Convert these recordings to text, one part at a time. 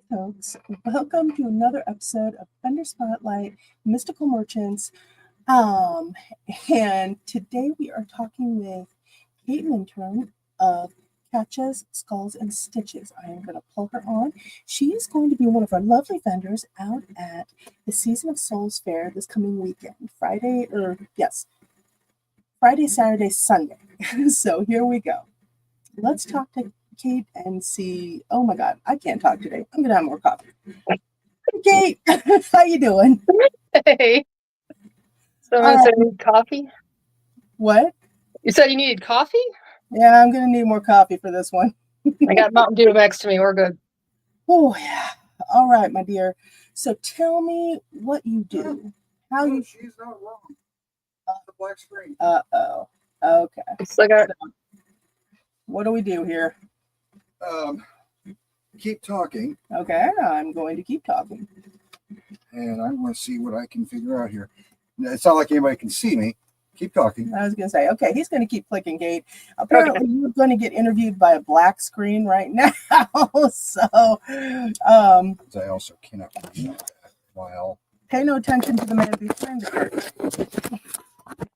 Folks, welcome to another episode of Thunder Spotlight Mystical Merchants. And today we are talking with Kate Minturn of Katja's Skulls and Stitches. I am going to pull her on. She is going to be one of our lovely vendors out at the Season of Souls Fair this coming weekend. Friday, Saturday, Sunday. So here we go. Let's talk to Kate and see. Oh my God, I can't talk today. I'm gonna have more coffee. Kate, how you doing? Hey. Someone said you need coffee? What? You said you needed coffee? Yeah, I'm gonna need more coffee for this one. I got Mountain Dew next to me. We're good. Oh yeah. All right, my dear. So tell me what you do. How you? She's not wrong. The black screen. Uh-oh. Okay. So what do we do here? Keep talking. Okay, I'm going to keep talking. And I want to see what I can figure out here. It's not like anybody can see me. Keep talking. I was going to say, okay, he's going to keep clicking, Kate. Apparently, you're going to get interviewed by a black screen right now. So, I also cannot read that while. Pay no attention to the man behind the curtain.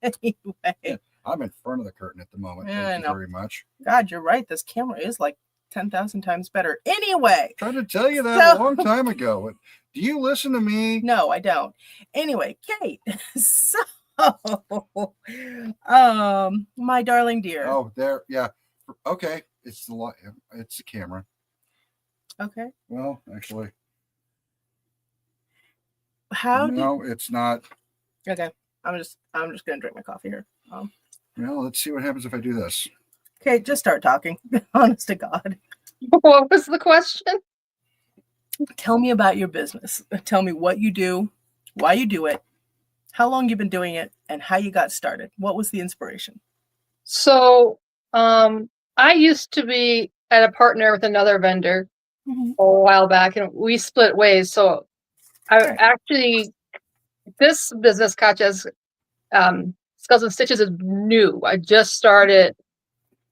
Anyway. I'm in front of the curtain at the moment. Yeah, Thank you very much. God, you're right. This camera is like 10,000 times better. Anyway. Tried to tell you that a long time ago. Do you listen to me? No, I don't. Anyway, Kate. So, my darling dear. Oh, there. Yeah. Okay. It's the camera. Okay. Well, actually. How? No, it's not. Okay. I'm just gonna drink my coffee here. Well, let's see what happens if I do this. Okay, just start talking. Honest to God. What was the question? Tell me about your business. Tell me what you do, why you do it, how long you've been doing it, and how you got started. What was the inspiration? So, I used to be at a partner with another vendor a while back, and we split ways. So, this business, Katja's Skulls and Stitches, is new. I just started,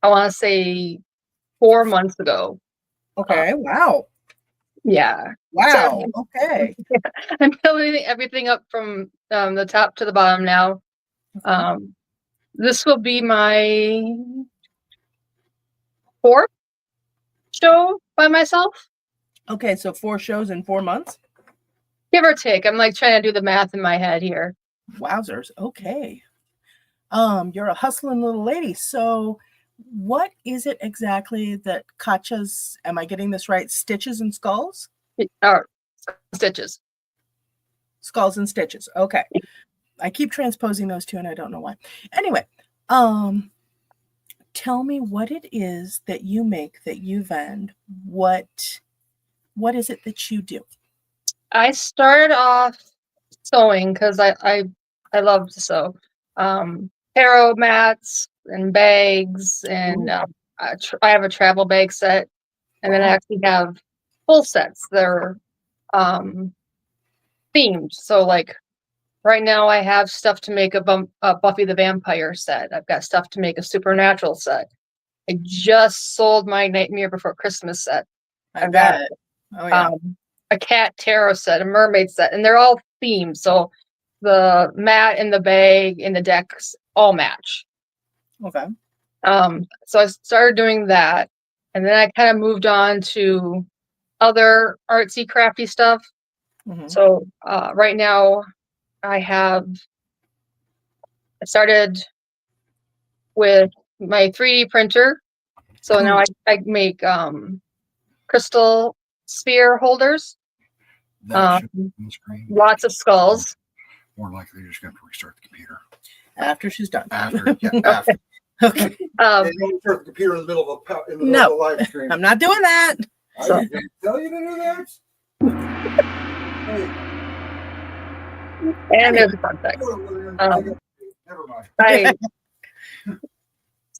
I want to say 4 months ago. Okay. Wow. Yeah. Wow. So, okay. I'm building everything up from the top to the bottom now. This will be my 4th show by myself. Okay, so 4 shows in 4 months? Give or take. I'm like trying to do the math in my head here. Wowzers. Okay. You're a hustling little lady. So what is it exactly that Katja's, am I getting this right, Stitches and Skulls? Stitches. Skulls and Stitches. Okay. I keep transposing those two and I don't know why. Anyway, tell me what it is that you make, that you vend. What is it that you do? I started off sewing because I love to sew. Tarot mats and bags, and I have a travel bag set, and then I actually have full sets. They're themed. So like right now I have stuff to make a Buffy the Vampire set. I've got stuff to make a Supernatural set. I just sold my Nightmare Before Christmas set. I've got a cat tarot set, a mermaid set, and they're all themed. So the mat and the bag and the decks all match. Okay. So I started doing that, and then I kind of moved on to other artsy, crafty stuff. So right now I started with my 3D printer. So now I make crystal sphere holders. Lots of skulls. More likely you're just going to restart the computer. After she's done. After. Okay. Okay. Don't start the computer in the middle of a live stream. I'm not doing that. I didn't tell you to do that. Hey. And there's a contact. Never mind.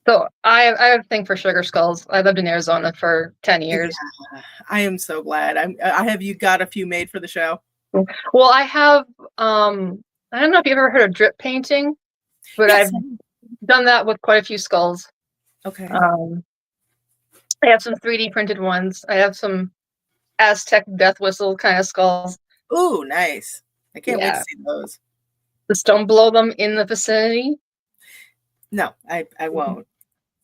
So I have a thing for sugar skulls. I lived in Arizona for 10 years. Yeah, I am so glad. You got a few made for the show? Well, I have, I don't know if you've ever heard of drip painting, but yes. I've done that with quite a few skulls. Okay. I have some 3D printed ones. I have some Aztec death whistle kind of skulls. Ooh, nice. I can't wait to Yeah. see those. Just don't blow them in the vicinity. No, I won't.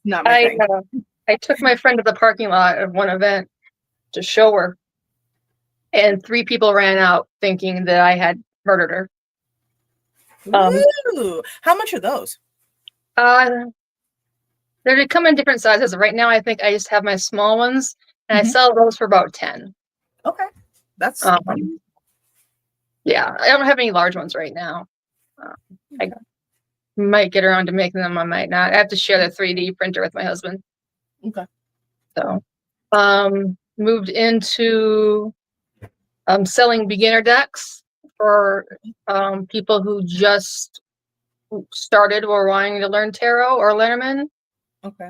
Not my thing. I took my friend to the parking lot of one event to show her, and 3 people ran out thinking that I had murdered her. Ooh, how much are those? They come in different sizes. Right now, I think I just have my small ones, and I Mhm. sell those for about 10. Okay, that's Yeah, I don't have any large ones right now. I might get around to making them. I might not. I have to share the 3D printer with my husband. okay. So, moved into selling beginner decks for people who just started or wanting to learn tarot or Lenormand. Okay.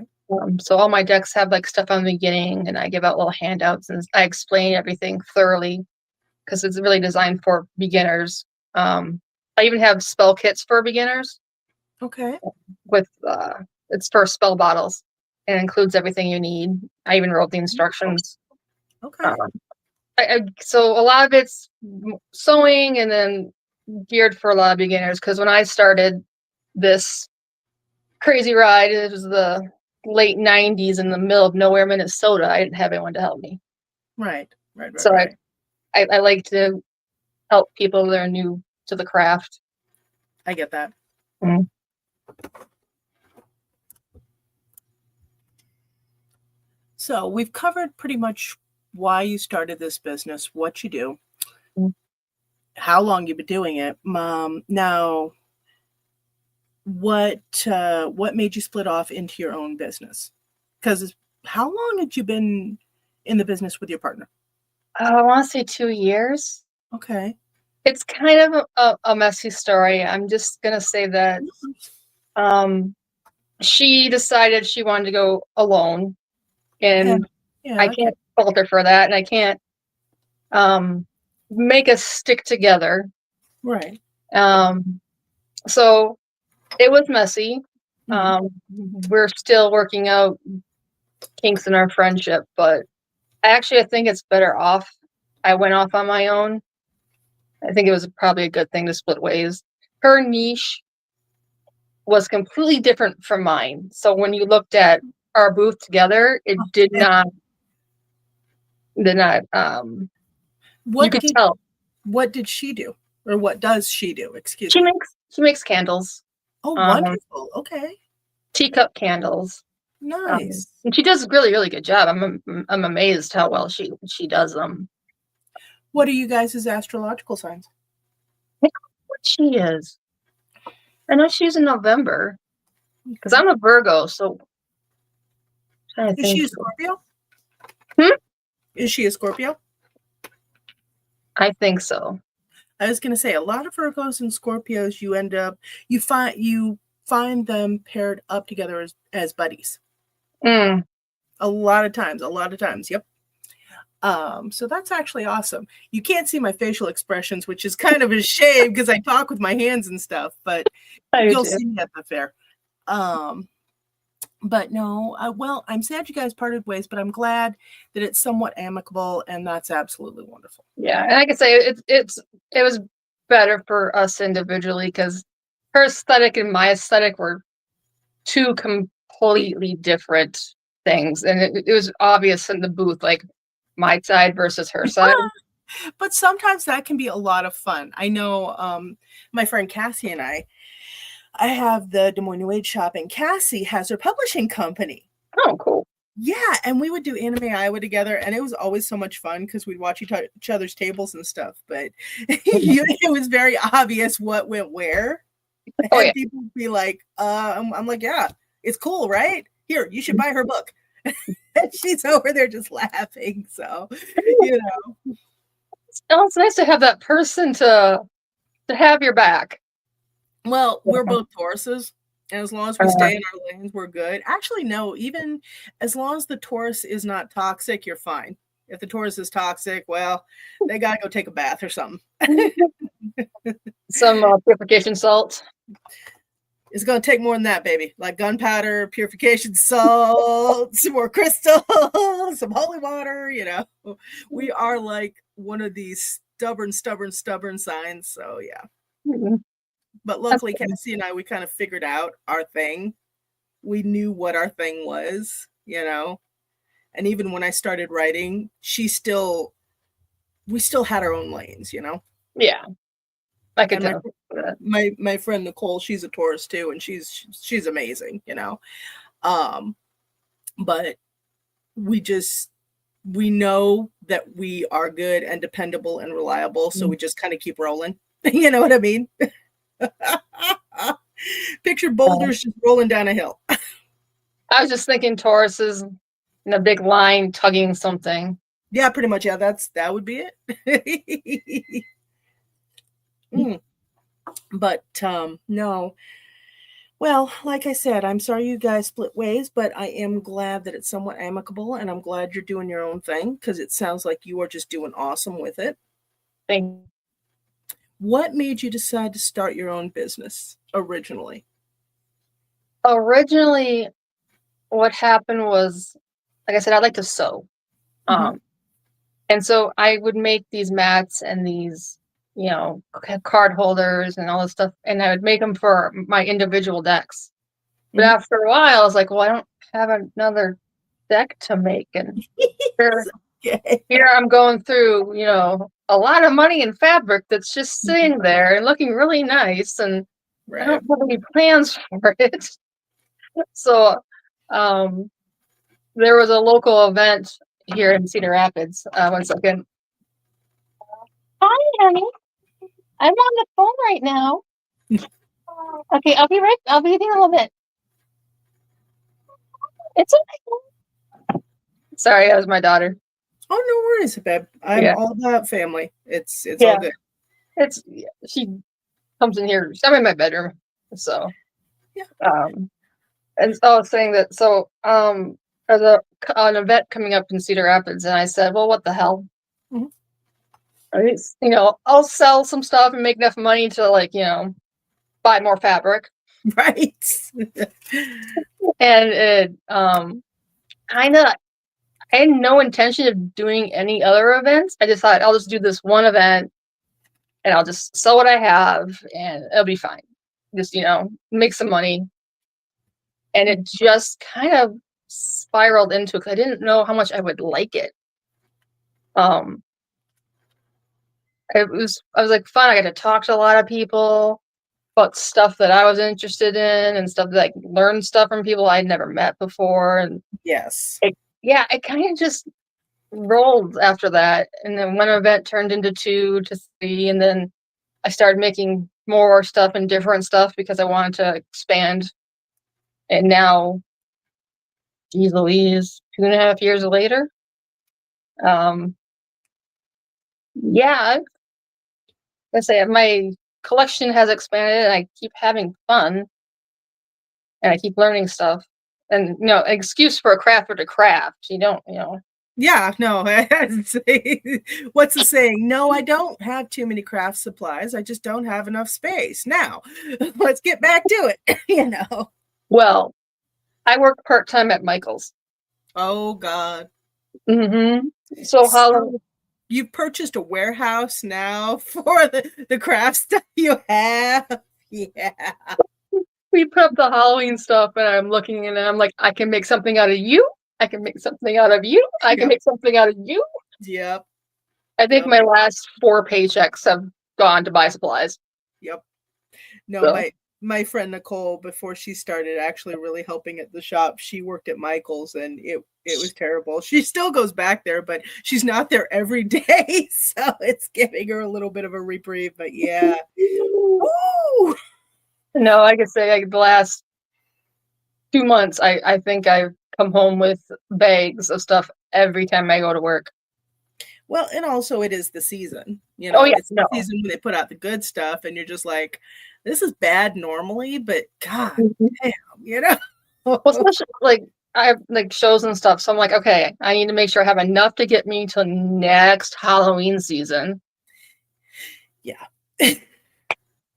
So all my decks have like stuff on the beginning, and I give out little handouts and I explain everything thoroughly because it's really designed for beginners. I even have spell kits for beginners Okay. with it's for spell bottles and includes everything you need. I even wrote the instructions. Okay. So a lot of it's sewing and then geared for a lot of beginners because when I started this crazy ride, it was the late 90s in the middle of nowhere, Minnesota. I didn't have anyone to help me. Right. So Right. I like to help people that are new to the craft. I get that. Mhm. So we've covered pretty much why you started this business, what you do, Mhm. how long you've been doing it. Now, what made you split off into your own business? Because how long had you been in the business with your partner? I want to say 2 years. Okay. It's kind of a messy story. I'm just gonna say that she decided she wanted to go alone, and I Yeah. can't fault her for that, and I can't make us stick together. Right. So it was messy. Mhm. We're still working out kinks in our friendship, but I think it's better off. I went off on my own. I think it was probably a good thing to split ways. Her niche was completely different from mine. So when you looked at our booth together, it did not you could tell. What did she do? Or what does she do? Excuse She me. makes candles. Oh, Um, wonderful. Okay. teacup candles. Nice. And she does a really, really good job. I'm amazed how well she does them. What are you guys' astrological signs? I don't know what she is. I know she's in November because I'm a Virgo, so I'm trying to Is she think. a Scorpio? Hmm? Is she a Scorpio? I think so. I was gonna say a lot of Virgos and Scorpios you find them paired up together as buddies. Mm. A lot of times. Yep. So that's actually awesome. You can't see my facial expressions, which is kind of a shame because I talk with my hands and stuff, but you'll see me at the fair. But no, well, I'm sad you guys parted ways, but I'm glad that it's somewhat amicable, and that's absolutely wonderful. Yeah, and I can say it was better for us individually because her aesthetic and my aesthetic were 2 completely different things, and it was obvious in the booth, like my side versus her side. But sometimes that can be a lot of fun. I know my friend Cassie and I have the Des Moines New Age shop, and Cassie has her publishing company. Oh, cool. Yeah, and we would do Anime Iowa together, and it was always so much fun because we'd watch each other's tables and stuff. But it was very obvious what went where. Oh, And yeah. people would be like, I'm like, yeah, it's cool, right? Here, you should buy her book. And she's over there just laughing. So, It's nice to have that person to have your back. Well, we're both Tauruses, and as long as we stay in our lanes, we're good. Actually, no, even as long as the Taurus is not toxic, you're fine. If the Taurus is toxic, well, they gotta go take a bath or something. Some purification salt. It's going to take more than that, baby. Like gunpowder, purification salt, some more crystal, some holy water, you know. We are like one of these stubborn signs. So, yeah. Mhm. But luckily, Cassie and I, we kind of figured out our thing. We knew what our thing was, you know. And even when I started writing, we still had our own lanes, you know. Yeah, I could And tell. my friend Nicole, she's a Taurus too, and she's amazing, you know. But we know that we are good and dependable and reliable, so we just kind of keep rolling. You know what I mean? Picture boulders just rolling down a hill. I was just thinking Taurus is in a big line tugging something. Yeah, pretty much. Yeah, that would be it. But no. Well, like I said, I'm sorry you guys split ways, but I am glad that it's somewhat amicable, and I'm glad you're doing your own thing because it sounds like you are just doing awesome with it. Thank you. What made you decide to start your own business originally? Originally, what happened was, like I said, I like to sew. And so I would make these mats and these, you know, card holders and all this stuff, and I would make them for my individual decks. But after a while, I was like, well, I don't have another deck to make. And here I'm going through, you know, a lot of money in fabric that's just sitting there and looking really nice. And I don't have any plans for it. So there was a local event here in Cedar Rapids. 1 second. Hi, honey. I'm on the phone right now. Okay, I'll be with you in a little bit. It's okay. Sorry, that was my daughter. Oh, no worries, babe. I'm all about family. It's all good. She comes in here. I'm in my bedroom, so and so I was saying that. So there's an event coming up in Cedar Rapids, and I said, well, what the hell? You know, I'll sell some stuff and make enough money to, like, you know, buy more fabric. Right. And it kind of, I had no intention of doing any other events. I just thought I'll just do this one event and I'll just sell what I have and it'll be fine. Just, you know, make some money. And it just kind of spiraled into it because I didn't know how much I would like it. I was like, fun. I got to talk to a lot of people about stuff that I was interested in and stuff that I learned stuff from people I'd never met before. And it kind of just rolled after that. And then one event turned into 2 to 3. And then I started making more stuff and different stuff because I wanted to expand. And now, geez Louise, 2.5 years later, I say my collection has expanded and I keep having fun and I keep learning stuff. And, you know, an excuse for a crafter to craft. You don't, you know. Yeah, no, what's the saying? No, I don't have too many craft supplies. I just don't have enough space. Now, let's get back to it, you know. Well, I work part-time at Michael's. Oh, God. So you've purchased a warehouse now for the craft stuff you have? Yeah. We put up the Halloween stuff and I'm looking and I'm like, I can make something out of you. I can make something out of you. I can make something out of you. Yep. I think my last 4 paychecks have gone to buy supplies. Yep. No, my friend Nicole, before she started actually really helping at the shop, she worked at Michael's and it was terrible. She still goes back there, but she's not there every day. So it's giving her a little bit of a reprieve, but yeah. Woo! No, I could say like the last 2 months, I think I've come home with bags of stuff every time I go to work. Well, and also it is the season, you know. It's the season when they put out the good stuff, and you're just like, this is bad normally, but God damn, you know. Well, especially like I have like shows and stuff, so I'm like, okay, I need to make sure I have enough to get me to next Halloween season. Yeah.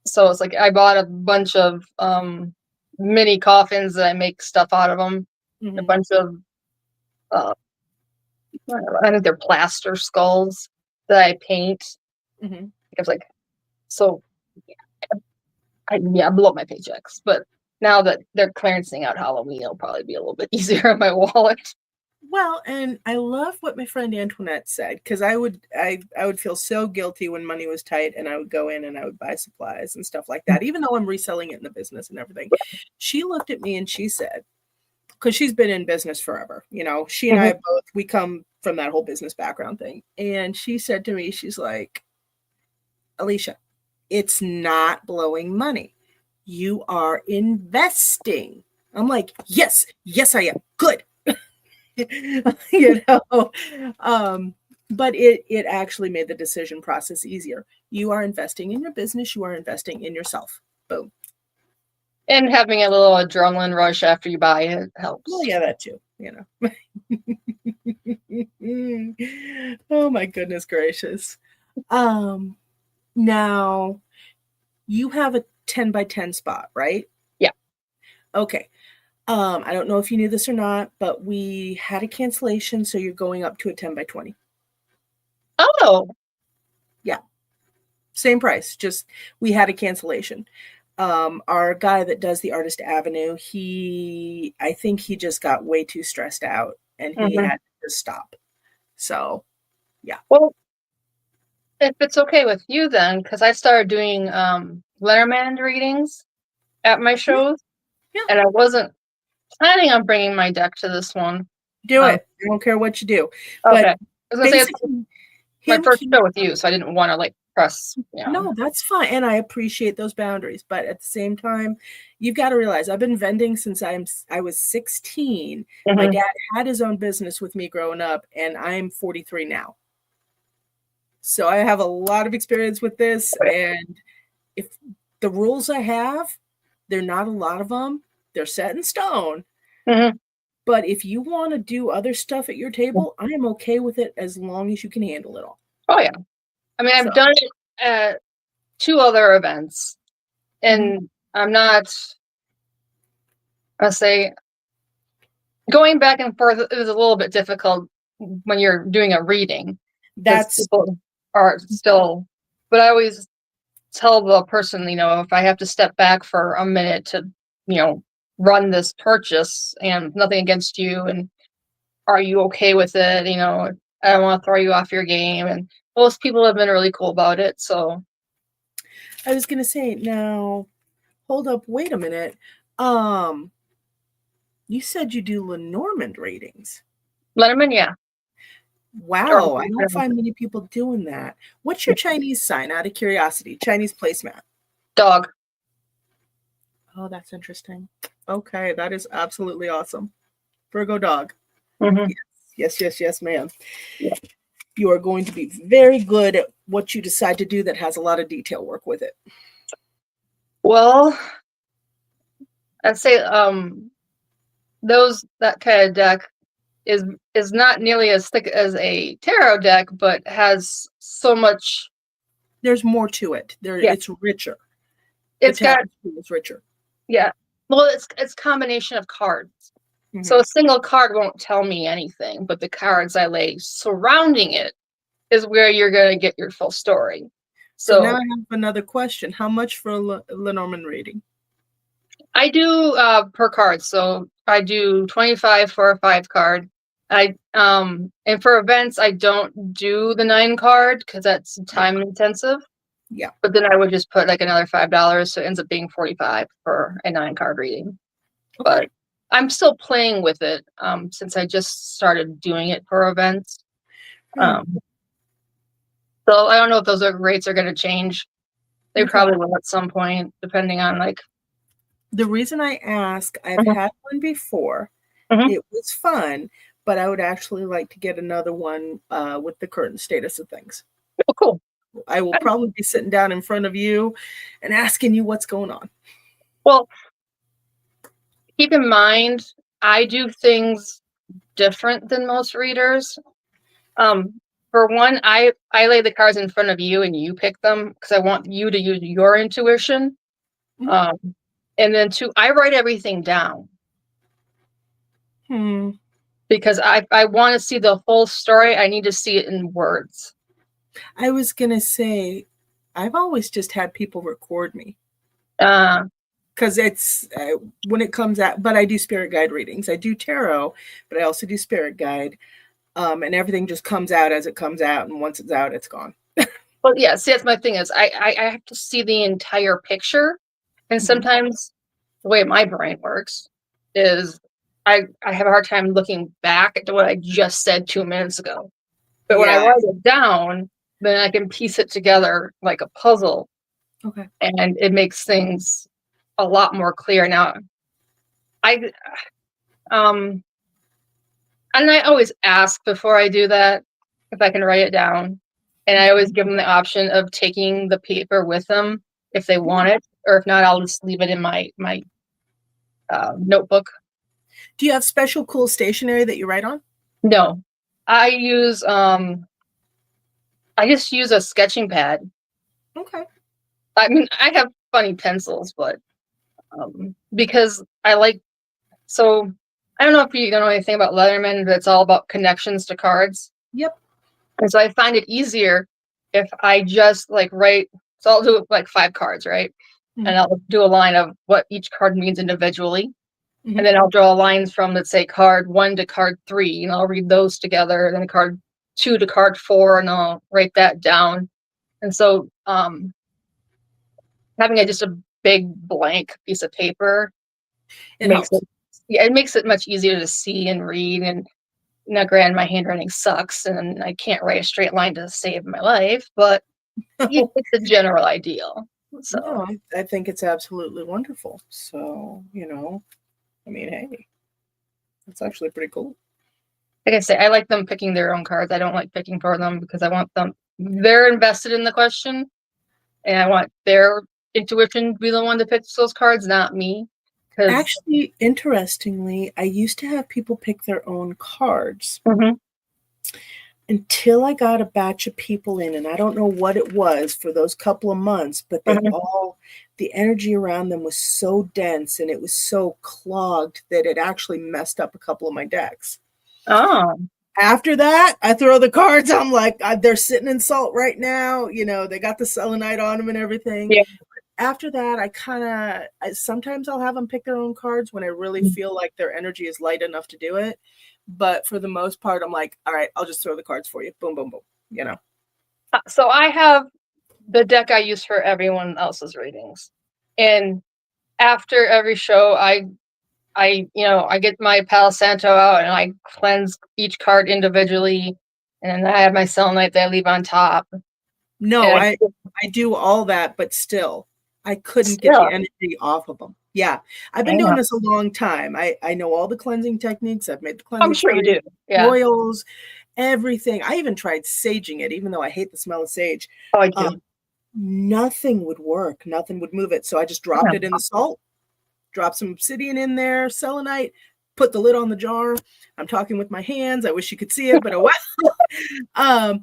So it's like I bought a bunch of mini coffins that I make stuff out of them. A Mhm. bunch of, uh, I think they're plaster skulls that I paint. Mhm. I was like, so I blow up my paychecks, but now that they're clearancing out Halloween, it'll probably be a little bit easier on my wallet. Well, and I love what my friend Antoinette said, because I would feel so guilty when money was tight and I would go in and I would buy supplies and stuff like that, even though I'm reselling it in the business and everything. She looked at me and she said, because she's been in business forever, she and I both, we come from that whole business background thing. And she said to me, she's like, Alicia, it's not blowing money. You are investing. I'm like, yes, I am. Good. But it actually made the decision process easier. You are investing in your business. You are investing in yourself. Boom. And having a little adrenaline rush after you buy it helps. Well, yeah, that too. Oh my goodness gracious. Now you have a 10 by 10 spot, right? Yeah. Okay. I don't know if you knew this or not, but we had a cancellation, so you're going up to a 10 by 20. Oh. Yeah. Same price, just we had a cancellation. Our guy that does the Artist Avenue, I think he just got way too stressed out and he had to stop. So, yeah. Well, if it's okay with you then, because I started doing Letterman readings at my shows, Yeah. and I wasn't planning on bringing my deck to this one. Do it. I don't care what you do. Okay. But I was gonna say it's my first him show with you, so I didn't want to like press. No, that's fine. And I appreciate those boundaries. But at the same time, you've got to realize I've been vending since I was 16. My dad had his own business with me growing up, and I'm 43 now. So I have a lot of experience with this. And if the rules I have, they're not a lot of them. They're set in stone. But if you want to do other stuff at your table, I am okay with it as long as you can handle it all. Oh, yeah. I mean, I've done it at 2 other events, and I'm not, I say, going back and forth is a little bit difficult when you're doing a reading. That's people are still, but I always tell the person, if I have to step back for a minute to, run this purchase, and nothing against you, and are you okay with it? I don't want to throw you off your game. And most people have been really cool about it. So I was going to say, now, hold up, wait a minute. You said you do Lenormand readings. Letterman, yeah. Wow, I don't find many people doing that. What's your Chinese sign, out of curiosity? Chinese placemat. Dog. Oh, that's interesting. Okay, that is absolutely awesome. Virgo dog. Yes, ma'am. Yeah. You are going to be very good at what you decide to do that has a lot of detail work with it. Well, I'd say that kind of deck is not nearly as thick as a tarot deck, but has so much. There's more to it. It's richer. It's richer. Yeah. Well, it's combination of cards. So a single card won't tell me anything, but the cards I lay surrounding it is where you're going to get your full story. So now I have another question. How much for a Lenormand reading? I do per card. So I do 25 for a 5 card. And for events, I don't do the 9 card because that's time intensive. Yeah. But then I would just put like another $5, so it ends up being 45 for a 9 card reading. Okay. But I'm still playing with it since I just started doing it for events. So I don't know if those rates are going to change. They probably will at some point, depending on like. The reason I ask, I've had one before. It was fun, but I would actually like to get another one with the current status of things. Oh, cool. I will probably be sitting down in front of you and asking you what's going on. Well, keep in mind, I do things different than most readers. For one, I lay the cards in front of you and you pick them because I want you to use your intuition. And then two, I write everything down because I want to see the whole story. I need to see it in words. I was going to say, I've always just had people record me. Because it's when it comes out, but I do spirit guide readings. I do tarot, but I also do spirit guide. And everything just comes out as it comes out. And once it's out, it's gone. Well, yeah, see, that's my thing is I have to see the entire picture. And sometimes the way my brain works is I have a hard time looking back at what I just said 2 minutes ago. But when I write it down, then I can piece it together like a puzzle. Okay. And it makes things a lot more clear. Now, and I always ask before I do that if I can write it down. And I always give them the option of taking the paper with them if they want it, or if not, I'll just leave it in my notebook. Do you have special cool stationery that you write on? No, I use I just use a sketching pad. Okay. I mean, I have funny pencils, but because I like, so I don't know if you know anything about Letterman, but it's all about connections to cards. Yep. And so I find it easier if I just like write, so I'll do like 5 cards, right? And I'll do a line of what each card means individually. And then I'll draw lines from, let's say, card 1 to card 3, and I'll read those together, and then card 2 to card 4, and I'll write that down. And so having just a big blank piece of paper makes it much easier to see and read. And now, granted, my handwriting sucks, and I can't write a straight line to save my life, but it's a general ideal. So no, I think it's absolutely wonderful. So, I mean, hey, that's actually pretty cool. Like I say, I like them picking their own cards. I don't like picking for them because I want them, they're invested in the question, and I want their intuition to be the one to pick those cards, not me. Actually, interestingly, I used to have people pick their own cards until I got a batch of people in, and I don't know what it was for those couple of months, but they the energy around them was so dense and it was so clogged that it actually messed up a couple of my decks. Oh. After that, I throw the cards. I'm like, they're sitting in salt right now. They got the selenite on them and everything. Yeah. After that, sometimes I'll have them pick their own cards when I really feel like their energy is light enough to do it. But for the most part, I'm like, all right, I'll just throw the cards for you. Boom, boom, boom. So I have the deck I use for everyone else's readings. And after every show, I get my Palo Santo out and I cleanse each card individually. And then I have my selenite that I leave on top. No, I do all that, but still, I couldn't get the energy off of them. Yeah. I've been doing this a long time. I know all the cleansing techniques. I've made the cleansing. I'm sure you do. Yeah. Oils, everything. I even tried saging it, even though I hate the smell of sage. Oh, I do. Nothing would work. Nothing would move it. So I just dropped it in the salt, dropped some obsidian in there, selenite, put the lid on the jar. I'm talking with my hands. I wish you could see it, but oh well.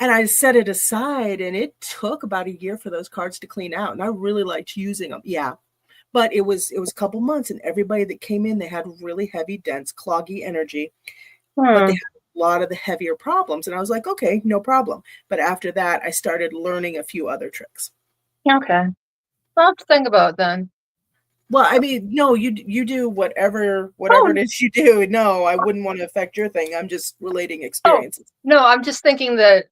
And I set it aside, and it took about a year for those cards to clean out. And I really liked using them. Yeah. But it was a couple months, and everybody that came in, they had really heavy, dense, cloggy energy. But they had a lot of the heavier problems. And I was like, okay, no problem. But after that, I started learning a few other tricks. Okay. I'll have to think about it then. Well, I mean, no, you do whatever it is you do. No, I wouldn't want to affect your thing. I'm just relating experiences. No, I'm just thinking that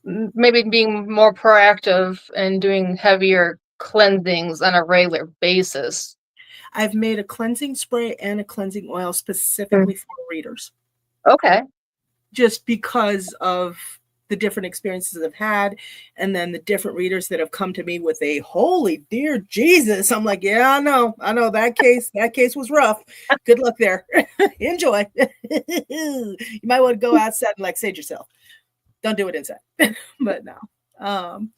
maybe being more proactive and doing heavier cleansings on a regular basis. I've made a cleansing spray and a cleansing oil specifically for readers. Okay. Just because of the different experiences I've had, and then the different readers that have come to me with a holy dear Jesus. I'm like, yeah, I know that case was rough. Good luck there. Enjoy. You might want to go outside and sage yourself. Don't do it inside. But no,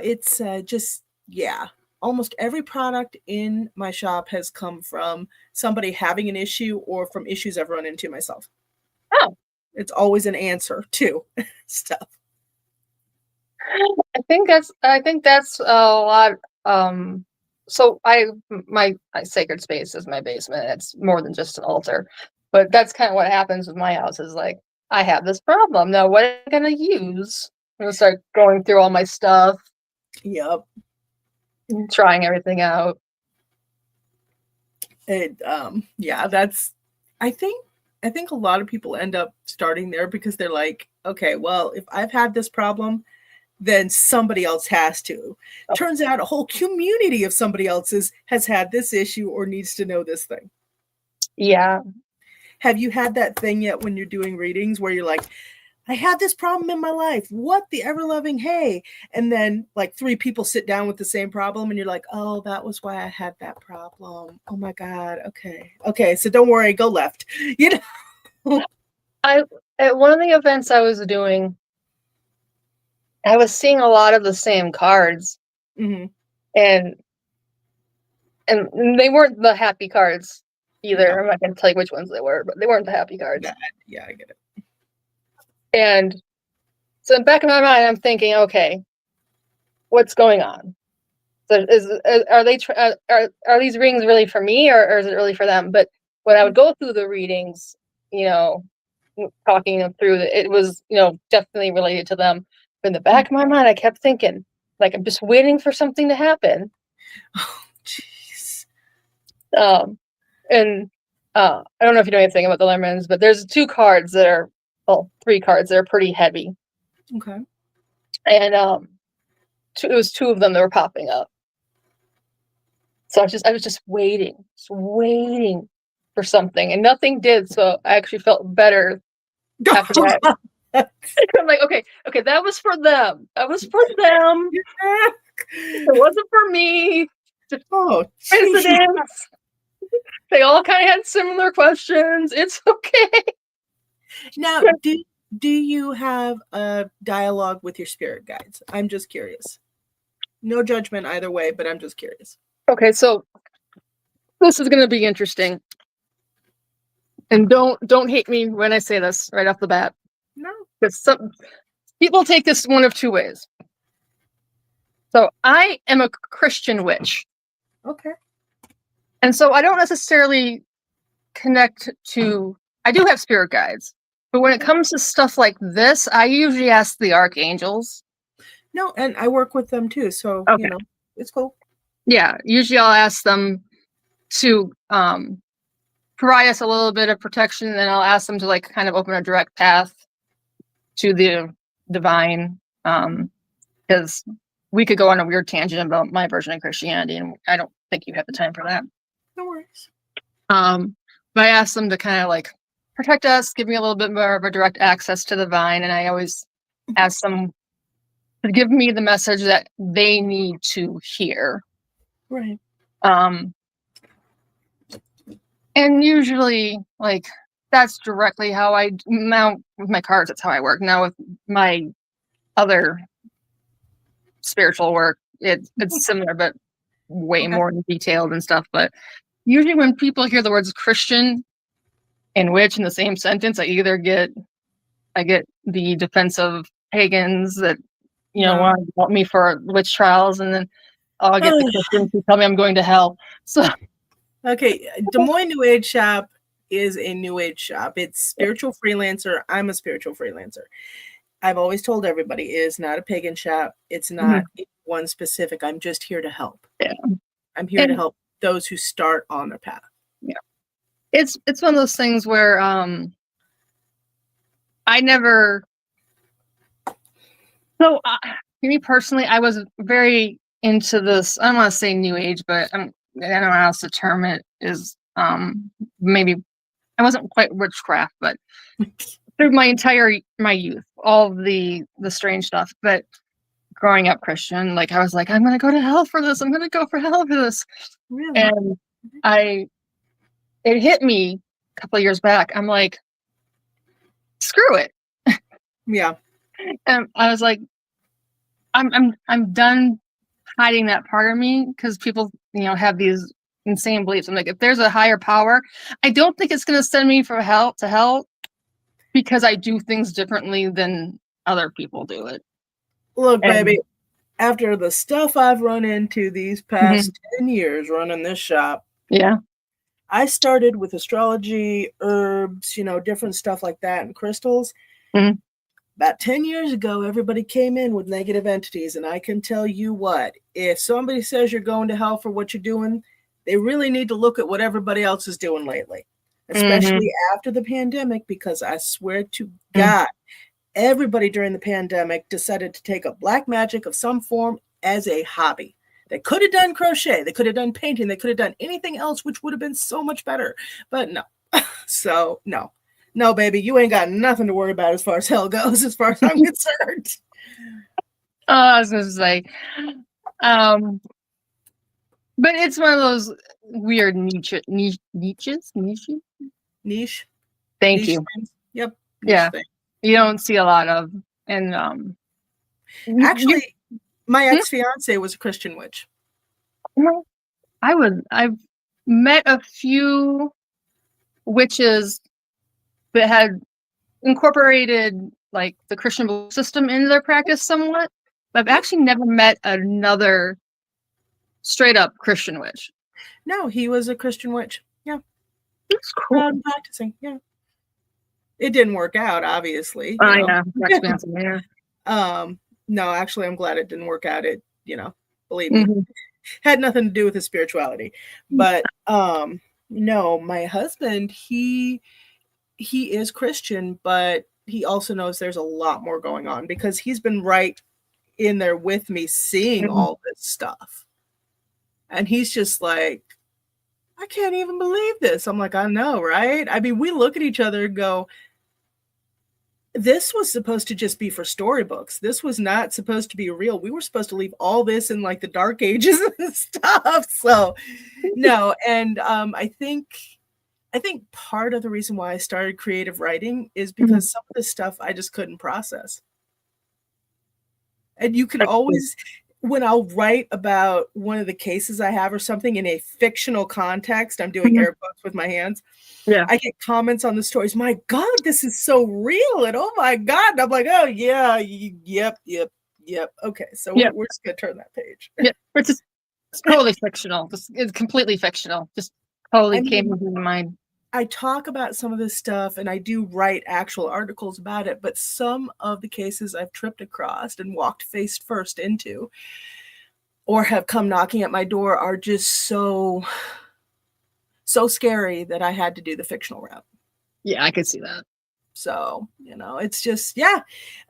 it's just, yeah. Almost every product in my shop has come from somebody having an issue or from issues I've run into myself. Oh. It's always an answer to stuff. I think that's a lot. So my sacred space is my basement. It's more than just an altar, but that's kind of what happens with my house. Is like I have this problem now. What am I gonna use? I'm gonna start going through all my stuff, Yep. and trying everything out. It yeah, that's I think a lot of people end up starting there because they're like, okay, well, if I've had this problem, then somebody else has to. Oh. Turns out a whole community of somebody else's has had this issue or needs to know this thing. Yeah. Have you had that thing yet when you're doing readings where you're like, I had this problem in my life. What the ever loving hey? And then like 3 people sit down with the same problem and you're like, oh, that was why I had that problem. Oh my God. Okay. Okay. So don't worry, go left. You know? At one of the events I was doing, I was seeing a lot of the same cards, Mm-hmm. and they weren't the happy cards either. No. I'm not going to tell you which ones they were, but they weren't the happy cards. Yeah, I get it. And so in the back of my mind, I'm thinking, okay, what's going on? So are these readings really for me, or is it really for them? But when I would go through the readings, talking them through, it was definitely related to them. But in the back of my mind, I kept thinking, like, I'm just waiting for something to happen. Oh, jeez. And I don't know if you know anything about the lemons, but there's 3 cards that are pretty heavy. Okay. And it was 2 of them that were popping up. So I was just waiting for something, and nothing did. So I actually felt better after that. I'm like, okay, that was for them. That was for them. It wasn't for me. Oh, coincidence. They all kind of had similar questions. It's okay. Now, do you have a dialogue with your spirit guides? I'm just curious. No judgment either way, but I'm just curious. Okay, so this is going to be interesting. And don't hate me when I say this right off the bat. No. Because some people take this one of 2 ways. So I am a Christian witch. Okay. And so I don't necessarily connect to, I do have spirit guides. But when it comes to stuff like this, I usually ask the archangels. No, and I work with them too. So, Okay. It's cool. Yeah, usually I'll ask them to provide us a little bit of protection, and then I'll ask them to like kind of open a direct path to the divine, because we could go on a weird tangent about my version of Christianity, and I don't think you have the time for that. No worries. But I asked them to kind of like protect us, give me a little bit more of a direct access to the divine, and I always ask them to give me the message that they need to hear. Right. And usually, like, that's directly how I now with my cards. That's how I work now with my other spiritual work. It's similar, but way more detailed and stuff. But usually, when people hear the words Christian and witch in the same sentence, I get the defensive pagans that want to help me for witch trials, and then I'll get the Christians who tell me I'm going to hell. So. Okay, Des Moines New Age Shop is a New Age shop. It's spiritual freelancer. I'm a spiritual freelancer. I've always told everybody it is not a pagan shop. It's not one specific. I'm just here to help. Yeah. I'm here to help those who start on their path. Yeah. It's one of those things where I never. So me personally, I was very into this. I don't want to say New Age, but I don't know how else to term it. Is maybe I wasn't quite witchcraft, but through my youth, all of the strange stuff. But growing up Christian, like I was like, I'm gonna go to hell for this. I'm gonna go for hell for this. Really? And it hit me a couple of years back. I'm like, screw it. Yeah. And I was like, I'm done hiding that part of me, because people, have these insane beliefs. I'm like, if there's a higher power, I don't think it's going to send me to hell because I do things differently than other people do it. Look, And baby, after the stuff I've run into these past 10 years running this shop, yeah. I started with astrology, herbs, different stuff like that, and crystals. Mhm. About 10 years ago, everybody came in with negative entities, and I can tell you what, if somebody says you're going to hell for what you're doing, they really need to look at what everybody else is doing lately, especially after the pandemic, because I swear to God, everybody during the pandemic decided to take up black magic of some form as a hobby. They could have done crochet, they could have done painting, they could have done anything else, which would have been so much better. But no. So, no. No, baby, you ain't got nothing to worry about as far as hell goes, as far as I'm concerned. I was gonna say, but it's one of those weird niches. Niche. Thank Niche you. things. Yep. Niche Yeah, thing. you don't see a lot of, and Actually, my ex-fiance was a Christian witch. I've met a few witches that had incorporated like the Christian belief system into their practice somewhat. But I've actually never met another straight up Christian witch. No, he was a Christian witch. Yeah. That's cool. Practicing. Yeah. It didn't work out, obviously. Yeah, expensive. Yeah. No, actually, I'm glad it didn't work out. It, believe me, had nothing to do with his spirituality. But no, my husband, he is Christian, but he also knows there's a lot more going on because he's been right in there with me seeing all this stuff. And he's just like, I can't even believe this. I'm like, I know, right? I mean, we look at each other and go, this was supposed to just be for storybooks. This was not supposed to be real. We were supposed to leave all this in like the dark ages and stuff. So no. And I think part of the reason why I started creative writing is because some of this stuff I just couldn't process. And you can always, when I'll write about one of the cases I have or something in a fictional context, I'm doing air quotes with my hands. Yeah. I get comments on the stories. My God, this is so real. And oh my God. And I'm like, oh yeah, yep. Okay. So we're just going to turn that page. Yeah. It's totally fictional. It's completely fictional. Just totally came into my mind. I talk about some of this stuff and I do write actual articles about it, but some of the cases I've tripped across and walked face first into or have come knocking at my door are just so scary that I had to do the fictional route. Yeah, I could see that. So, it's just,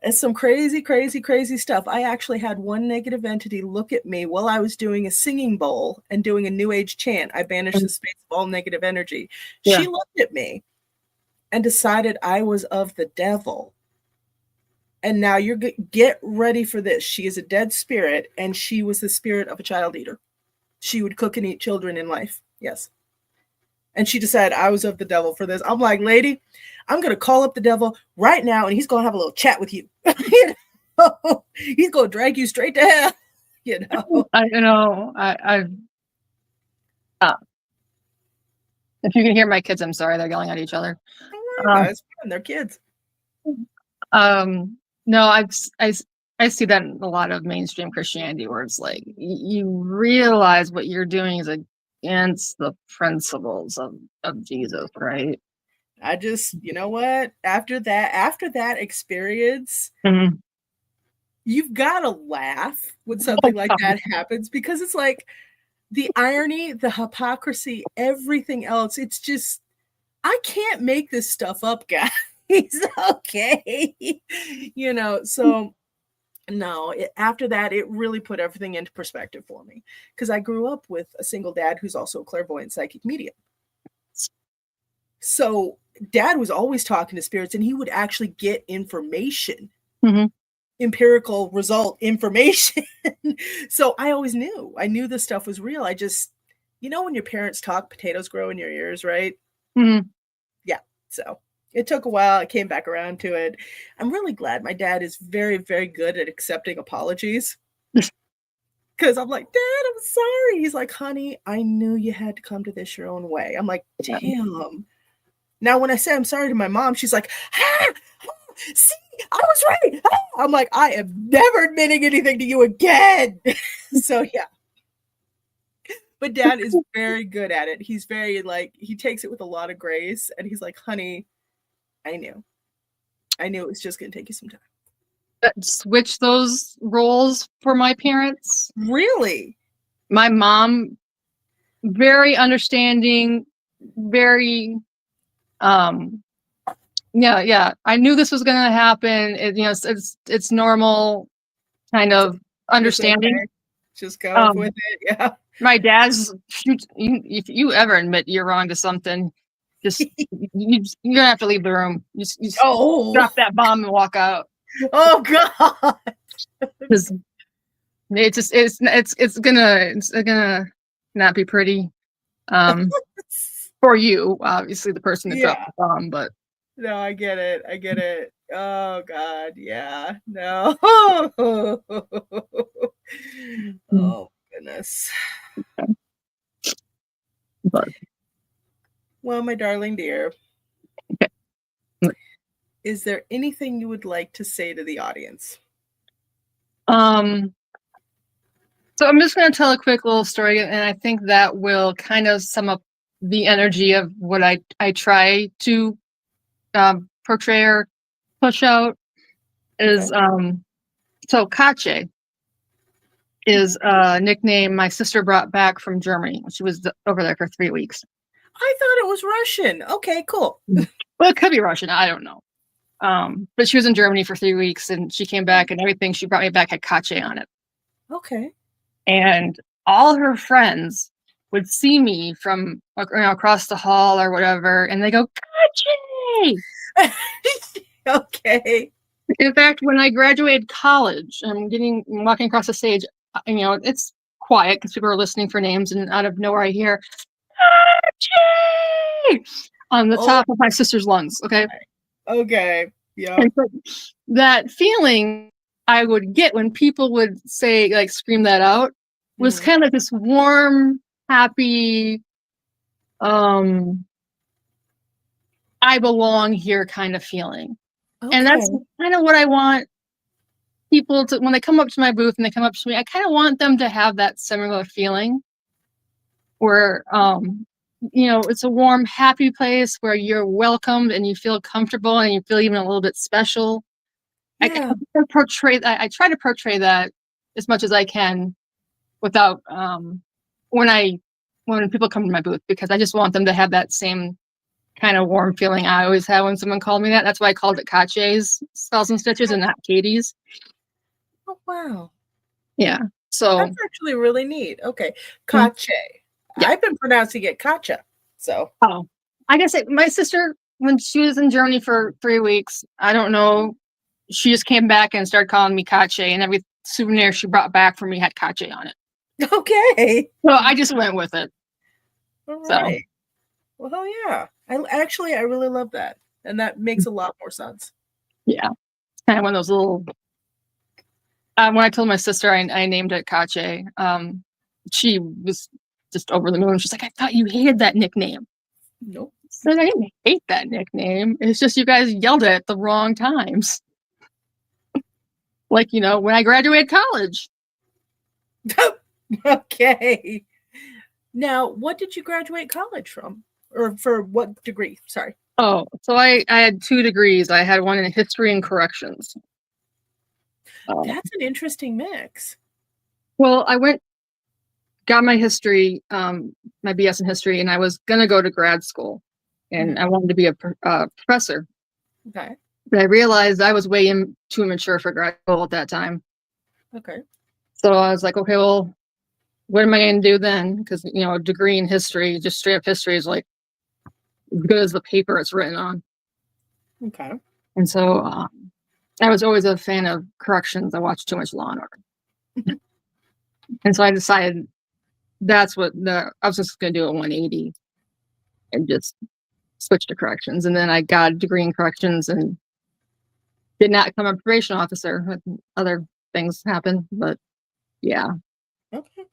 it's some crazy, crazy, crazy stuff. I actually had one negative entity look at me while I was doing a singing bowl and doing a new age chant. I banished the space of all negative energy. Yeah. She looked at me and decided I was of the devil. And now get ready for this. She is a dead spirit and she was the spirit of a child eater. She would cook and eat children in life. Yes. And she decided I was of the devil for this. I'm like, lady, I'm going to call up the devil right now, and he's going to have a little chat with you. He's going to drag you straight to hell. I know. If you can hear my kids, I'm sorry. They're yelling at each other. Don't worry, guys. They're kids. No, I see that in a lot of mainstream Christianity where it's like you realize what you're doing is against the principles of Jesus, right? I just, you know what? After that experience, you've got to laugh when something like that happens because it's like the irony, the hypocrisy, everything else. It's just, I can't make this stuff up, guys. Okay. So no, after that, it really put everything into perspective for me because I grew up with a single dad who's also a clairvoyant psychic medium. So dad was always talking to spirits and he would actually get information, empirical result information. So I always knew. I knew this stuff was real. I just, when your parents talk, potatoes grow in your ears, right? Yeah. So it took a while. I came back around to it. I'm really glad my dad is very, very good at accepting apologies. Because I'm like, Dad, I'm sorry. He's like, honey, I knew you had to come to this your own way. I'm like, damn. Now, when I say I'm sorry to my mom, she's like, see, I was right. I'm like, I am never admitting anything to you again. So yeah. But Dad is very good at it. He's very like, he takes it with a lot of grace, and he's like, honey, I knew it was just gonna take you some time. Switch those roles for my parents. Really? My mom, very understanding, very yeah. I knew this was gonna happen. It's normal kind of understanding. Okay. Just go with it. Yeah. My dad's, if you ever admit you're wrong to something, just you're gonna have to leave the room. You drop that bomb and walk out. Oh God. Because it's gonna not be pretty. For you, obviously the person that dropped the bomb, but no, I get it. Oh God, yeah. No. Oh goodness. But well, my darling dear, okay. Is there anything you would like to say to the audience? So I'm just going to tell a quick little story, and I think that will kind of sum up the energy of what I try to portray or push out. Is so Katja is a nickname my sister brought back from Germany. She was over there for 3 weeks. I thought it was Russian. Okay, cool. Well, it could be Russian. I don't know. But she was in Germany for 3 weeks, and she came back, and everything she brought me back had Katja on it. Okay. And all her friends would see me from across the hall or whatever, and they go, Katja! Okay. In fact, when I graduated college, I'm walking across the stage, it's quiet because people are listening for names, and out of nowhere I hear, Katja! On the top of my sister's lungs, okay? Okay. Yeah. And so that feeling I would get when people would say, like, scream that out was kind of this warm, happy, I belong here kind of feeling. Okay. And that's kind of what I want people to, when they come up to my booth and they come up to me, I kind of want them to have that similar feeling where, it's a warm, happy place where you're welcomed and you feel comfortable and you feel even a little bit special. Yeah. I try to portray that as much as I can without when people come to my booth, because I just want them to have that same kind of warm feeling I always have when someone called me that. That's why I called it Katja's Skulls and Stitches and not Katie's. Oh wow. Yeah. So that's actually really neat. Okay. Katja. Yeah. I've been pronouncing it Katja. So I guess my sister, when she was in Germany for 3 weeks, I don't know, she just came back and started calling me Katja, and every souvenir she brought back for me had Katja on it. Okay. So I just went with it. All right. So. Well, yeah. I really love that. And that makes a lot more sense. Yeah. Kind of one of those little, when I told my sister I named it Katja, she was just over the moon. She's like, I thought you hated that nickname. Nope. I said, I didn't hate that nickname. It's just you guys yelled it at the wrong times. Like, when I graduated college. Okay. Now, what did you graduate college from? Or for what degree? Sorry. Oh, so I had 2 degrees. I had one in history and corrections. That's an interesting mix. Well, I got my history, my BS in history, and I was going to go to grad school, and I wanted to be a professor. Okay. But I realized I was way too immature for grad school at that time. Okay. So I was like, okay, well, what am I going to do then? Because, a degree in history, just straight up history, is like as good as the paper it's written on. Okay. And so I was always a fan of corrections. I watched too much Law and Order. And so I decided I was just going to do a 180 and just switch to corrections. And then I got a degree in corrections and did not become a probation officer. Other things happened, but yeah. Okay.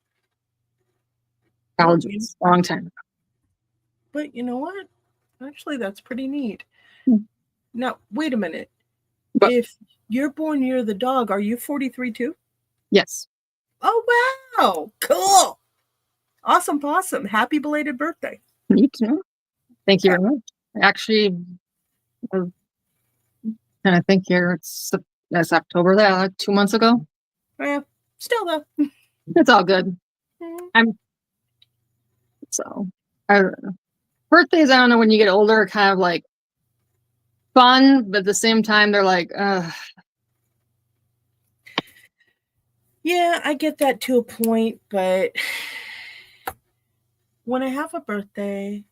College was a long time ago. But you know what? Actually, that's pretty neat. Now, wait a minute. But if you're born near the dog, are you 43 too? yes. Oh, wow. Cool. Awesome possum. Happy belated birthday. You too. Thank you very much. Actually, and I think here it's October, that like 2 months ago. Yeah, still though. It's all good. I'm so I, birthdays. I don't know, when you get older, are kind of like fun, but at the same time, they're like, Yeah, I get that to a point, but when I have a birthday,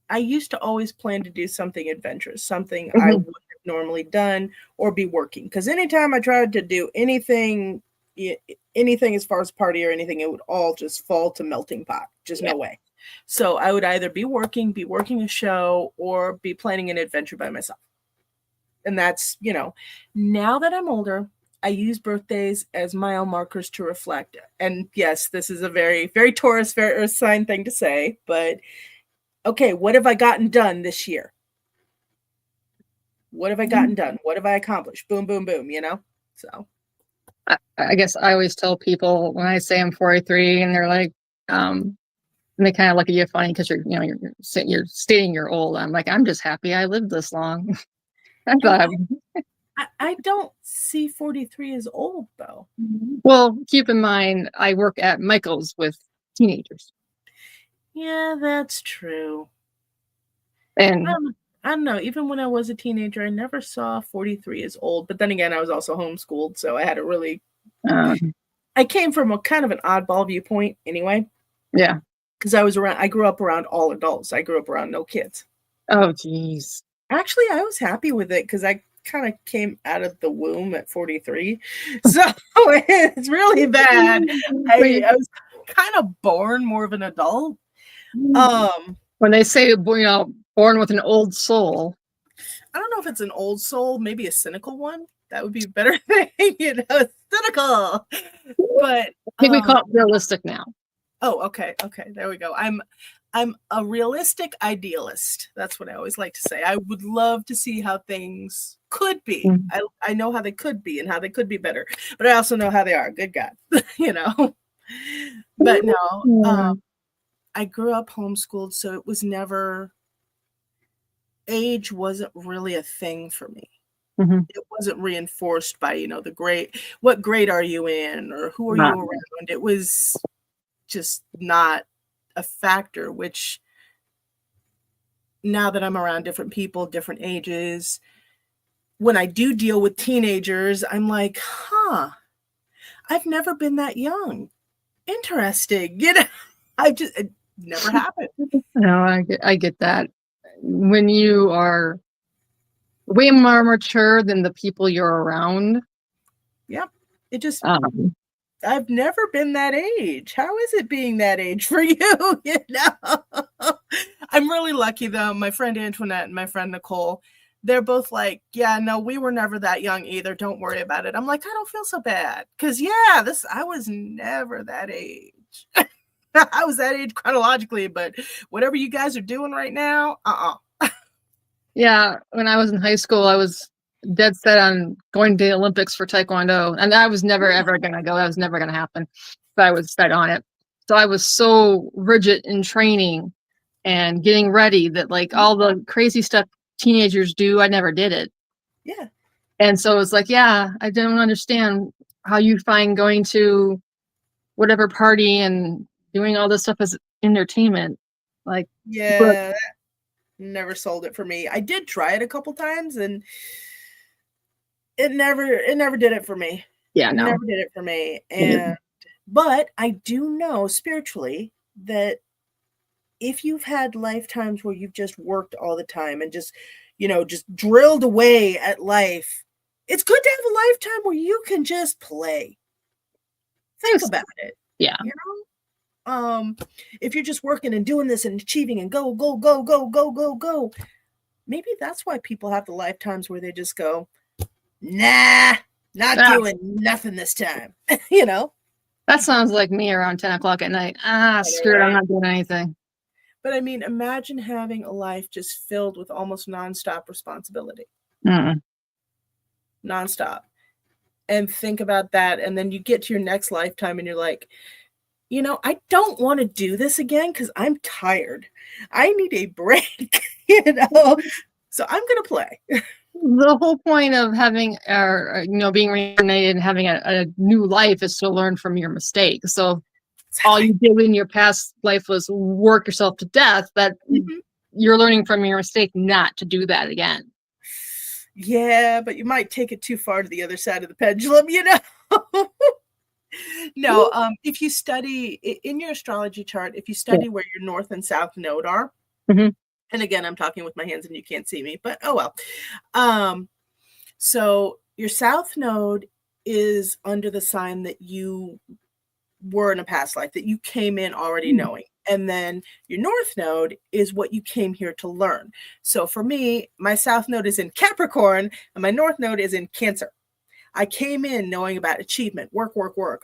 I used to always plan to do something adventurous, something I wouldn't have normally done or be working. Because anytime I tried to do anything as far as party or anything, it would all just fall to melting pot. Just no way. So I would either be working a show, or be planning an adventure by myself. And that's, now that I'm older, I use birthdays as mile markers to reflect. And yes, this is a very, very Taurus, very earth sign thing to say, but okay, what have I gotten done this year? What have I gotten done? What have I accomplished? Boom, boom, boom, So I guess I always tell people when I say I'm 43, and they're like, and they kind of look at you funny because you're stating you're old. I'm like, I'm just happy I lived this long. I thought, I don't see 43 as old though. well, keep in mind, I work at Michael's with teenagers. Yeah, that's true. And I don't know. Even when I was a teenager, I never saw 43 as old. But then again, I was also homeschooled, so I had a really. I came from a kind of an oddball viewpoint, anyway. Yeah. Because I grew up around all adults. I grew up around no kids. Oh, geez. Actually, I was happy with it because I kind of came out of the womb at 43. So it's really bad. I was kind of born more of an adult. When they say, born with an old soul. I don't know if it's an old soul, maybe a cynical one. That would be a better thing, cynical. But I think we call it realistic now. Oh, okay. There we go. I'm a realistic idealist. That's what I always like to say. I would love to see how things could be. I know how they could be and how they could be better, but I also know how they are. Good God, But no, I grew up homeschooled, so it was never. Age wasn't really a thing for me. It wasn't reinforced by what grade are you in, or who are you around. It was just not a factor, which now that I'm around different people, different ages, when I do deal with teenagers, I'm like, I've never been that young. Interesting. It never happened. No, I get that. When you are way more mature than the people you're around. Yep. It just, I've never been that age. How is it being that age for you? I'm really lucky though. My friend Antoinette and my friend Nicole, they're both like, yeah, no, we were never that young either. Don't worry about it. I'm like, I don't feel so bad. Cause I was never that age. I was that age chronologically, but whatever you guys are doing right now, Yeah. When I was in high school, I was dead set on going to the Olympics for Taekwondo. And I was never, ever going to go. That was never going to happen. But I was set on it. So I was so rigid in training and getting ready that like all the crazy stuff teenagers do, I never did it. Yeah. And so it's like, yeah, I don't understand how you find going to whatever party and doing all this stuff as entertainment. Like, yeah, never sold it for me. I did try it a couple times and it never did it for me. Yeah, no. It never did it for me. But I do know spiritually that if you've had lifetimes where you've just worked all the time and just, just drilled away at life, it's good to have a lifetime where you can just play. Think about it. Yeah. If you're just working and doing this and achieving and go, go, go, go, go, go, go, maybe that's why people have the lifetimes where they just go, nah, not doing nothing this time. That sounds like me around 10 o'clock at night. Screw it, I'm not doing anything. But I mean, imagine having a life just filled with almost nonstop responsibility. nonstop. And think about that. And then you get to your next lifetime and you're like, I don't want to do this again because I'm tired. I need a break, So I'm going to play. The whole point of having, being reincarnated and having a new life is to learn from your mistakes. So all you did in your past life was work yourself to death. That you're learning from your mistake not to do that again. Yeah, but you might take it too far to the other side of the pendulum, No, if you study in your astrology chart, if you study where your north and south node are, and again, I'm talking with my hands and you can't see me, but oh well. So your south node is under the sign that you were in a past life, that you came in already knowing. And then your north node is what you came here to learn. So for me, my south node is in Capricorn and my north node is in Cancer. I came in knowing about achievement, work,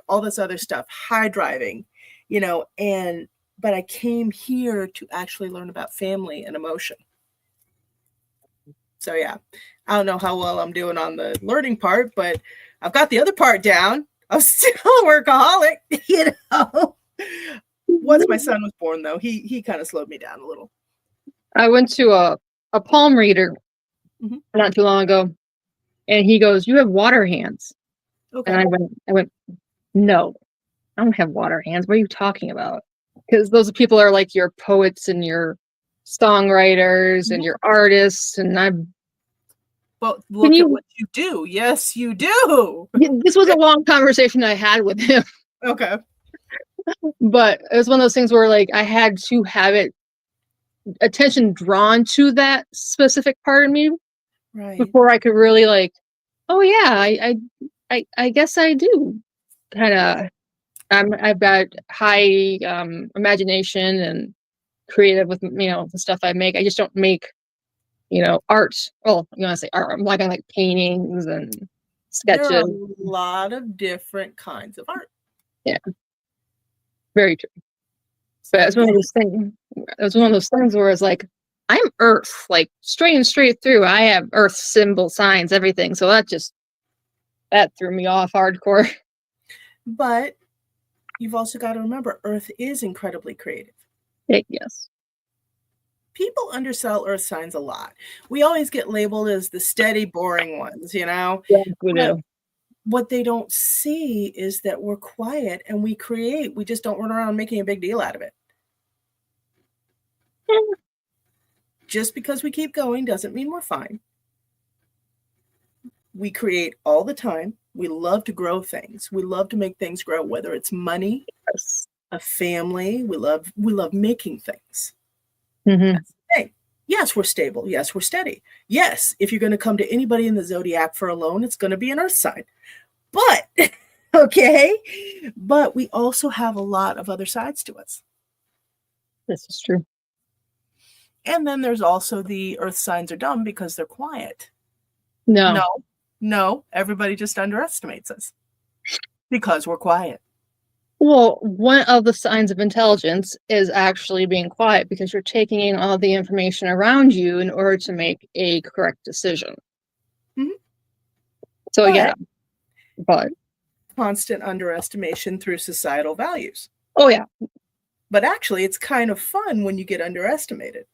all this other stuff, high driving, but I came here to actually learn about family and emotion. So yeah, I don't know how well I'm doing on the learning part, but I've got the other part down. I'm still a workaholic, Once my son was born, though, he kind of slowed me down a little. I went to a palm reader not too long ago, and he goes, "You have water hands." Okay. And I went, "No, I don't have water hands. What are you talking about?" Because those people are like your poets and your songwriters and your artists, and But look at what you do. Yes, you do. This was a long conversation I had with him. Okay. But it was one of those things where like I had to have attention drawn to that specific part of me before I could really like, oh yeah, I guess I do kind of. I've got high imagination and creative with the stuff I make. I just don't make art. Well, you want to say art? I'm like I like paintings and sketches. There are a lot of different kinds of art. Yeah, very true. So it's one of those things. It was one of those things where it's like I'm Earth, like straight through. I have Earth symbol signs, everything. So that threw me off hardcore. But you've also got to remember, Earth is incredibly creative. Yes. People undersell Earth signs a lot. We always get labeled as the steady, boring ones, Yeah, we do. What they don't see is that we're quiet and we create. We just don't run around making a big deal out of it. Just because we keep going doesn't mean we're fine. We create all the time. We love to grow things. We love to make things grow, whether it's money, a family. We love making things. That's the thing. Yes, we're stable. Yes, we're steady. Yes, if you're going to come to anybody in the zodiac for a loan, it's going to be an Earth sign. But, okay, but we also have a lot of other sides to us. This is true. And then there's also the Earth signs are dumb because they're quiet. No, everybody just underestimates us because we're quiet. Well, one of the signs of intelligence is actually being quiet because you're taking in all the information around you in order to make a correct decision. So but constant underestimation through societal values. Oh yeah. But actually it's kind of fun when you get underestimated.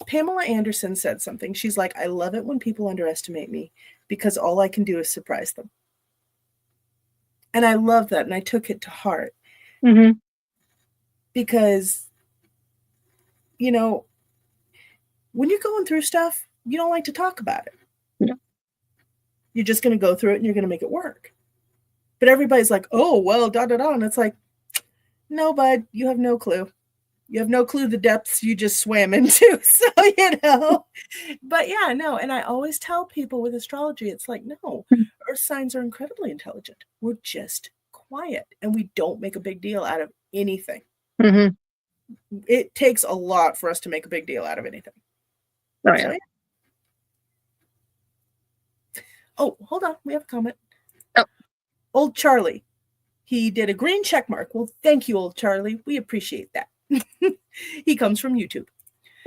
Pamela Anderson said something. She's like, I love it when people underestimate me because all I can do is surprise them. And I love that. And I took it to heart. Because, when you're going through stuff, you don't like to talk about it. No. You're just going to go through it and you're going to make it work. But everybody's like, oh, well, da, da, da. And it's like, no, bud, you have no clue. You have no clue the depths you just swam into. So, but yeah, no. And I always tell people with astrology, it's like, no, Earth signs are incredibly intelligent. We're just quiet and we don't make a big deal out of anything. It takes a lot for us to make a big deal out of anything. Oh, yeah. So, yeah. Oh, hold on. We have a comment. Oh. Old Charlie. He did a green check mark. Well, thank you, Old Charlie. We appreciate that. He comes from YouTube.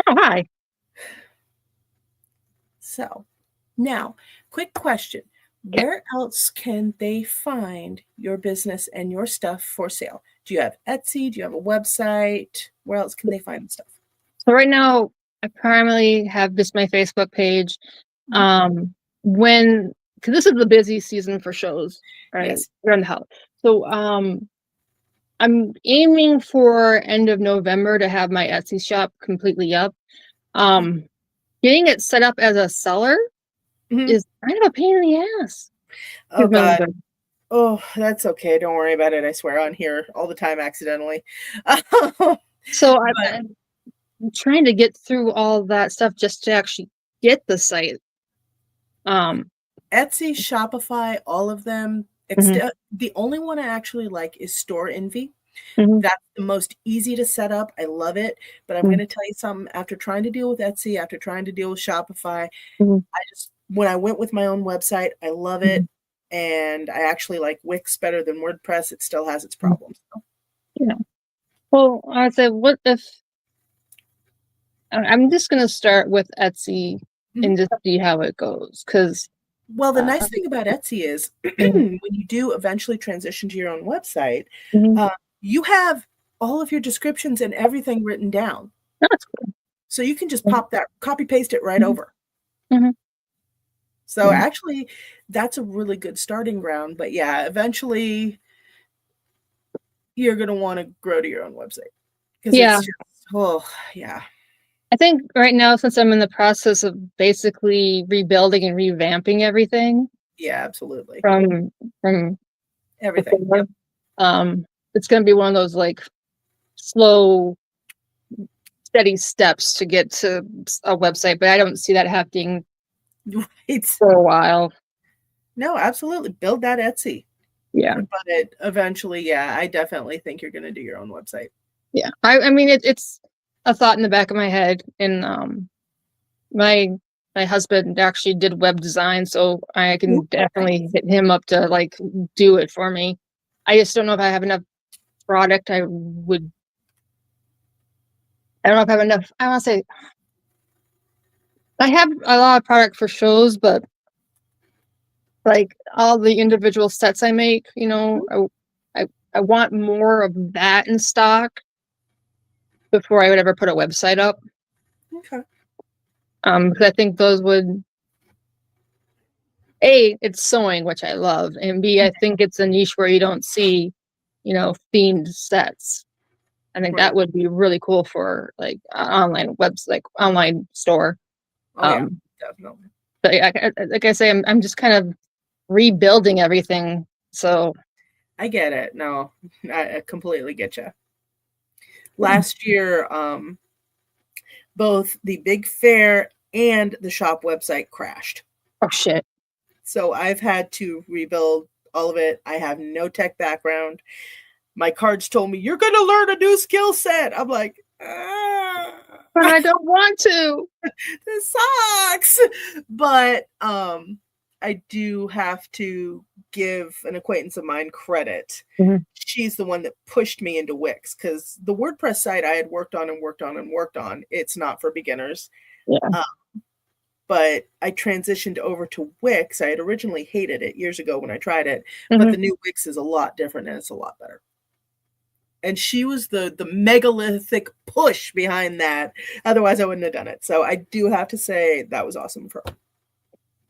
Oh, hi. So, Now, quick question. Where else can they find your business and your stuff for sale? Do you have Etsy? Do you have a website? Where else can they find stuff? So right now, I primarily have just my Facebook page. Because this is the busy season for shows, right? Yes. Around the house. So I'm aiming for end of November to have my Etsy shop completely up. Getting it set up as a seller is kind of a pain in the ass. Oh, God. Oh, that's okay. Don't worry about it. I swear on here all the time accidentally. So I'm trying to get through all that stuff just to actually get the site. Etsy, Shopify, all of them. The only one I actually like is Store Envy. That's the most easy to set up. I love it. But I'm going to tell you something. After trying to deal with Etsy, after trying to deal with Shopify, when I went with my own website, I love it. And I actually like Wix better than WordPress. It still has its problems. Yeah. Well, I would say, what if I'm just going to start with Etsy and just see how it goes? Because the nice thing about Etsy is when you do eventually transition to your own website, you have all of your descriptions and everything written down. That's cool. So you can just pop that, copy paste it right over. So actually, that's a really good starting ground. But yeah, eventually you're going to want to grow to your own website. Because it's just, I think right now, since I'm in the process of basically rebuilding and revamping everything. Yeah, absolutely. From everything. It's going to be one of those like slow, steady steps to get to a website, but I don't see that happening for a while. No, absolutely. Build that Etsy. Yeah. But eventually, I definitely think you're going to do your own website. Yeah. I mean, it's a thought in the back of my head. And my husband actually did web design, so I can definitely hit him up to like do it for me. I just don't know if I have enough product. I don't know if I have enough. I want to say I have a lot of product for shows, but like all the individual sets I make, I want more of that in stock before I would ever put a website up. Okay. Because I think those would, A, it's sewing, which I love, and B, I think it's a niche where you don't see, themed sets. I think that would be really cool for like online webs, like online store. Yeah, definitely. But like I say, I'm just kind of rebuilding everything. So I get it. No, I completely get you. Last year, both the big fair and the shop website crashed. Oh shit. So I've had to rebuild all of it. I have no tech background. My cards told me, you're going to learn a new skill set. I'm like, but I don't want to. This sucks. But I do have to give an acquaintance of mine credit. She's the one that pushed me into Wix, because the WordPress site I had worked on. It's not for beginners. Yeah. But I transitioned over to Wix. I had originally hated it years ago when I tried it, but the new Wix is a lot different and it's a lot better. And she was the megalithic push behind that. Otherwise, I wouldn't have done it. So I do have to say that was awesome for her.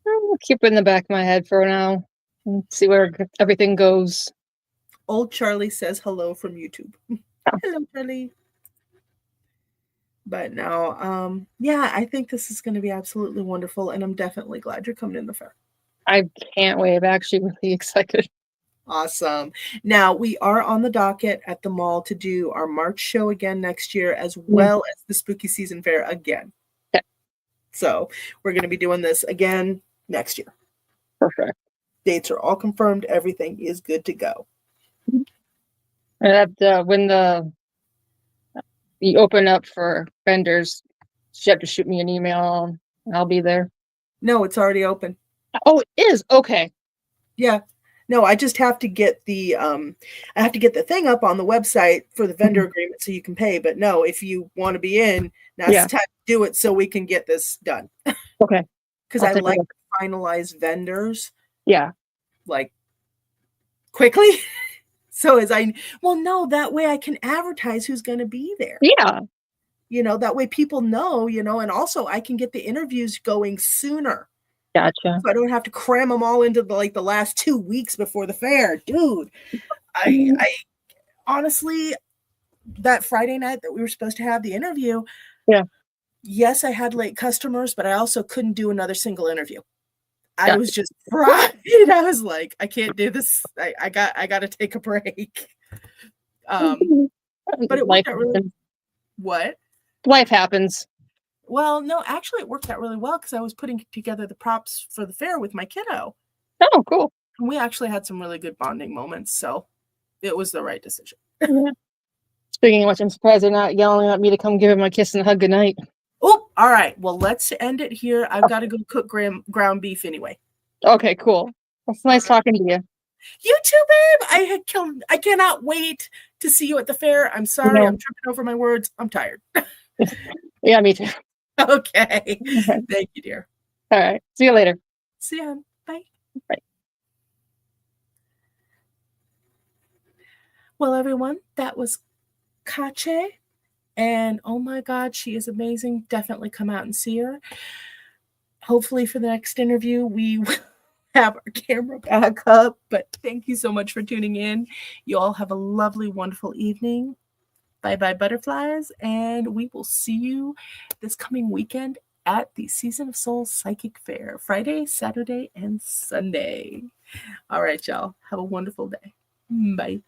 I'll keep it in the back of my head for now and see where everything goes. Old Charlie says hello from YouTube. Hello, Charlie. But no, I think this is going to be absolutely wonderful. And I'm definitely glad you're coming in the fair. I can't wait. I'm actually really excited. Awesome. Now, we are on the docket at the mall to do our March show again next year, as well as the Spooky Season Fair again. Okay. So we're going to be doing this again next year. Perfect. Dates are all confirmed. Everything is good to go. And when you open up for vendors, you have to shoot me an email. I'll be there. No, it's already open. Oh, it is? Okay. Yeah. No, I just have to get the thing up on the website for the vendor agreement so you can pay. But no, if you want to be in, now's the time to do it so we can get this done. Okay. Because I like to finalize vendors Yeah. like quickly. So no, that way I can advertise who's going to be there. Yeah. That way people know, and also I can get the interviews going sooner. Gotcha. So I don't have to cram them all into the last 2 weeks before the fair. Dude, I honestly, that Friday night that we were supposed to have the interview, yeah. Yes, I had late customers, but I also couldn't do another single interview. I Yeah. was just fried. I was like, I can't do this. I got to take a break. But it worked out really. What? Life happens. Well, no, actually, it worked out really well because I was putting together the props for the fair with my kiddo. Oh, cool. And we actually had some really good bonding moments, so it was the right decision. Speaking of which, I'm surprised they're not yelling at me to come give him a kiss and a hug goodnight. Oh, all right. Well, let's end it here. I've got to go cook ground beef anyway. Okay, cool. It's nice talking to you. You too, babe. I cannot wait to see you at the fair. I'm sorry. I'm tripping over my words. I'm tired. Yeah, me too. Okay. Thank you, dear. All right. See you later. See ya. Bye. Bye. Well, everyone, that was Katja. And oh my God, she is amazing. Definitely come out and see her. Hopefully for the next interview, we will have our camera back up. But thank you so much for tuning in. You all have a lovely, wonderful evening. Bye-bye, butterflies. And we will see you this coming weekend at the Season of Soul Psychic Fair, Friday, Saturday, and Sunday. All right, y'all. Have a wonderful day. Bye.